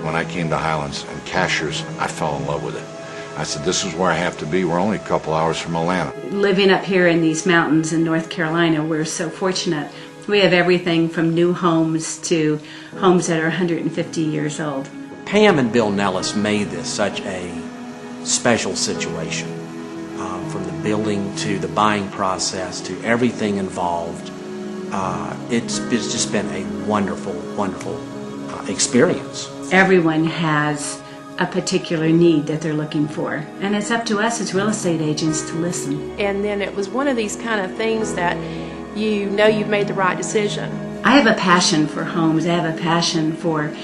When I came to Highlands and Cashiers, I fell in love with it. I said, this is where I have to be. We're only a couple hours from Atlanta. Living up here in these mountains in North Carolina, we're so fortunate. We have everything from new homes to homes that are 150 years old. Pam and Bill Nellis made this such a special situation. From the building to the buying process to everything involved. It's just been a wonderful, wonderful experience. Everyone has a particular need that they're looking for, and it's up to us as real estate agents to listen. And then it was one of these kind of things that you know you've made the right decision. I have a passion for homes. I have a passion for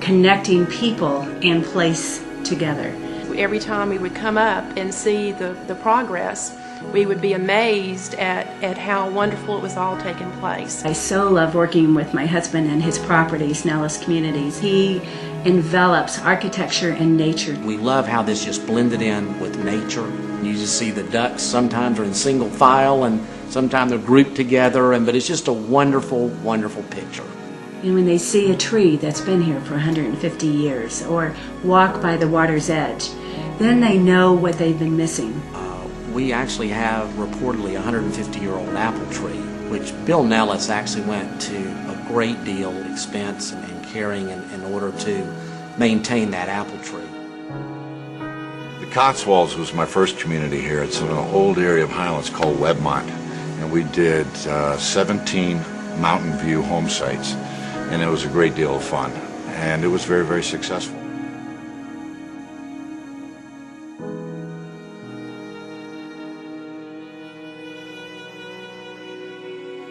connecting people and place together. Every time we would come up and see the progress, we would be amazed at how wonderful it was all taking place. I so love working with my husband and his properties, Nellis Communities. He envelops architecture and nature. We love how this just blended in with nature. You just see the ducks sometimes are in single file and sometimes they're grouped together, but it's just a wonderful, wonderful picture. And when they see a tree that's been here for 150 years or walk by the water's edge, then they know what they've been missing. We actually have reportedly a 150-year-old apple tree, which Bill Nellis actually went to a great deal of expense and caring in order to maintain that apple tree. The Cotswolds was my first community here. It's in an old area of Highlands called Webmont. And we did 17 mountain view home sites. And it was a great deal of fun. And it was very, very successful.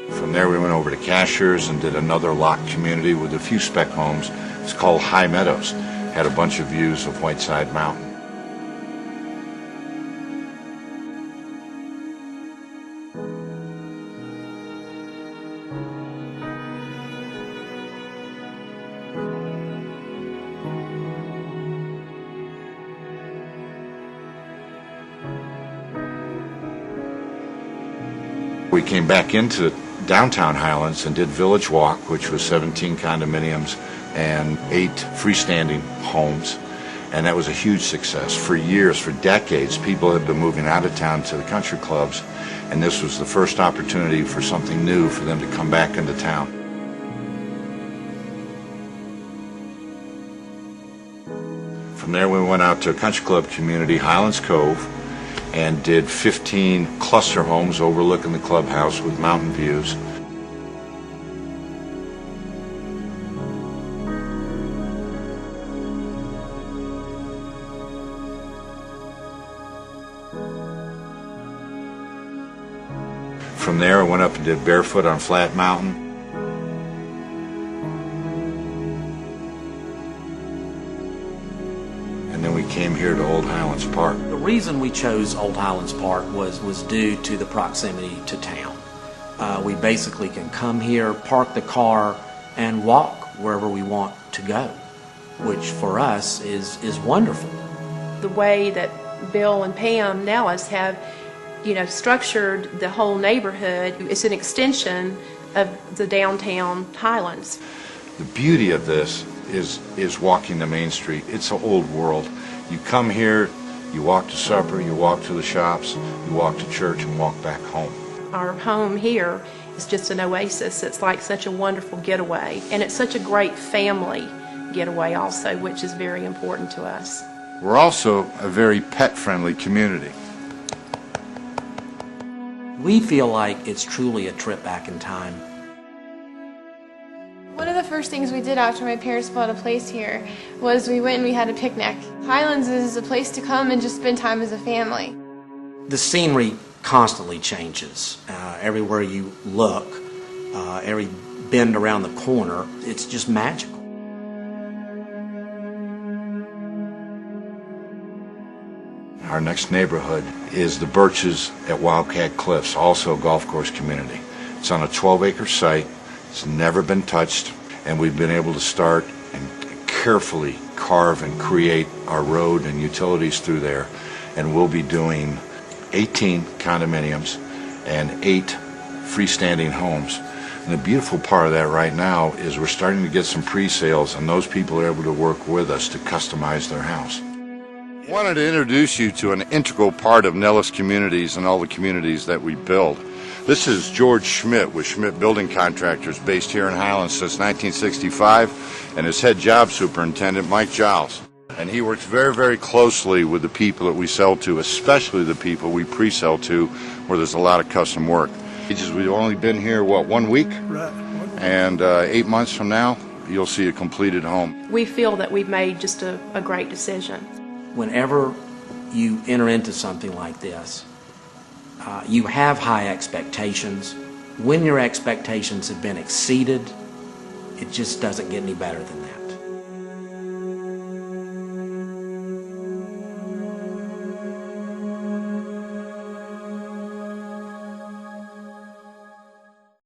From there we went over to Cashiers and did another locked community with a few spec homes. It's called Meadows. Had a bunch of views of Whiteside Mountain. We came back into downtown Highlands and did Village Walk, which was 17 condominiums and 8 freestanding homes. And that was a huge success. For years, for decades, people had been moving out of town to the country clubs, and this was the first opportunity for something new for them to come back into town. From there, we went out to a country club community, Highlands Cove, and did 15 cluster homes overlooking the clubhouse with mountain views. From there, I went up and did Barefoot on Flat Mountain. And then we came here to Old Highlands Park. The reason we chose Old Highlands Park was due to the proximity to town. We basically can come here, park the car, and walk wherever we want to go, which for us is wonderful. The way that Bill and Pam Nellis have, structured the whole neighborhood, it's an extension of the downtown Highlands. The beauty of this is walking the main street. It's an old world. You come here, you walk to supper, you walk to the shops, you walk to church and walk back home. Our home here is just an oasis. It's like such a wonderful getaway, and it's such a great family getaway also, which is very important to us. We're also a very pet-friendly community. We feel like it's truly a trip back in time. One of the first things we did after my parents bought a place here was we went and we had a picnic. Highlands is a place to come and just spend time as a family. The scenery constantly changes. Everywhere you look, every bend around the corner, it's just magical. Our next neighborhood is the Birches at Wildcat Cliffs, also a golf course community. It's on a 12-acre site. It's never been touched, and we've been able to start and carefully carve and create our road and utilities through there. And we'll be doing 18 condominiums and 8 freestanding homes And the beautiful part of that right now is we're starting to get some pre-sales, and those people are able to work with us to customize their house. I wanted to introduce you to an integral part of Nellis Communities and all the communities that we build. This is George Schmidt with Schmidt Building Contractors, based here in Highlands since 1965, and his head job superintendent, Mike Giles. And he works very, very closely with the people that we sell to, especially the people we pre-sell to, where there's a lot of custom work. We've only been here, 1 week? Right. And 8 months from now, you'll see a completed home. We feel that we've made just a great decision. Whenever you enter into something like this, you have high expectations. When your expectations have been exceeded, it just doesn't get any better than that.